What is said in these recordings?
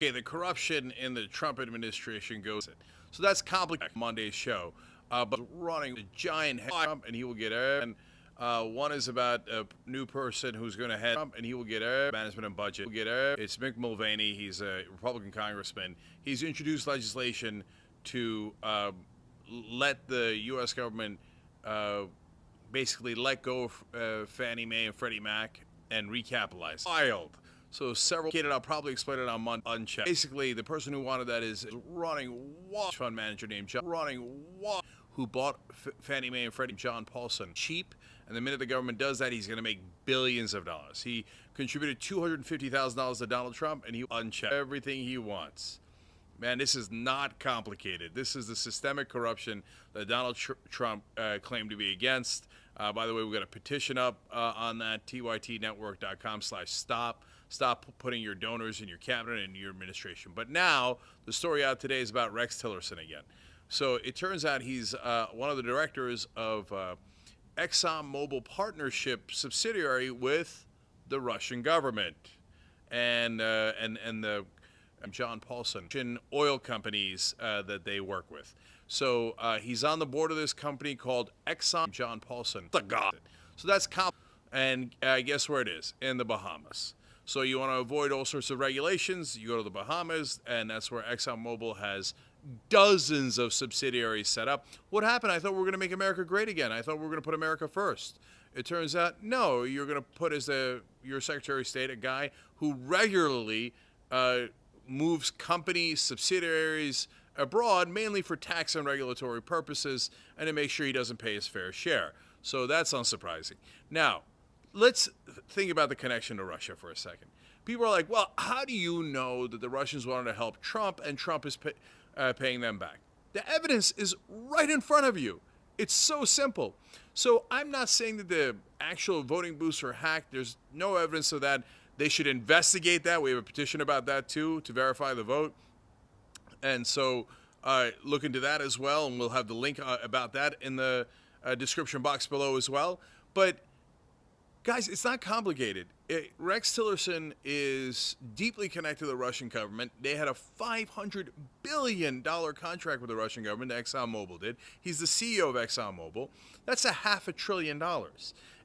Okay, the corruption in the Trump administration goes. So that's complicated. Monday's show, but running a giant head Trump, and he will get and one is about a new person who's going to head Trump, and he will get management and budget. It's Mick Mulvaney. He's a Republican congressman. He's introduced legislation to let the U.S. government basically let go of Fannie Mae and Freddie Mac and recapitalize. Wild. So several, I'll probably explain it on Monday. Unchecked. Basically, the person who wanted that is running fund manager named John, who bought Fannie Mae and Freddie, John Paulson, cheap. And the minute the government does that, he's going to make billions of dollars. He contributed $250,000 to Donald Trump, and he unchecked everything he wants. Man, this is not complicated. This is the systemic corruption that Donald Trump claimed to be against. By the way, we've got a petition up on that, tytnetwork.com/stop. Stop putting your donors in your cabinet and your administration. But now, the story out today is about Rex Tillerson again. So it turns out he's one of the directors of ExxonMobil partnership subsidiary with the Russian government and the John Paulson oil companies that they work with. So he's on the board of this company called Exxon. John Paulson. So that's and guess where it is? In the Bahamas. So you want to avoid all sorts of regulations, you go to the Bahamas, and that's where ExxonMobil has dozens of subsidiaries set up. What happened? I thought we were going to make America great again. I thought we were going to put America first. It turns out, no, you're going to put as your Secretary of State a guy who regularly moves companies, subsidiaries abroad, mainly for tax and regulatory purposes, and to make sure he doesn't pay his fair share. So that's unsurprising. Now, let's think about the connection to Russia for a second. People are like, well, how do you know that the Russians wanted to help Trump and Trump is paying them back? The evidence is right in front of you. It's so simple. So I'm not saying that the actual voting booths are hacked. There's no evidence of that. They should investigate that. We have a petition about that too, to verify the vote. And so look into that as well, and we'll have the link about that in the description box below as well. But guys, it's not complicated. Rex Tillerson is deeply connected to the Russian government. They had a $500 billion contract with the Russian government, ExxonMobil did. He's the CEO of ExxonMobil. That's $500 billion.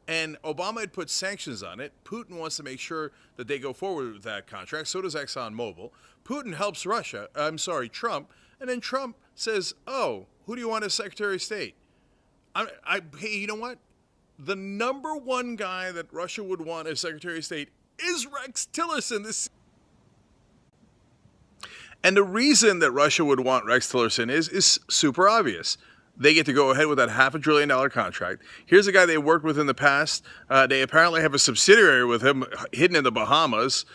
And Obama had put sanctions on it. Putin wants to make sure that they go forward with that contract. So does ExxonMobil. Putin helps Trump. And then Trump says, oh, who do you want as Secretary of State? Hey, you know what? The number one guy that Russia would want as Secretary of State is Rex Tillerson. And the reason that Russia would want Rex Tillerson is super obvious. They get to go ahead with that $500 billion contract. Here's a guy they worked with in the past. They apparently have a subsidiary with him hidden in the Bahamas.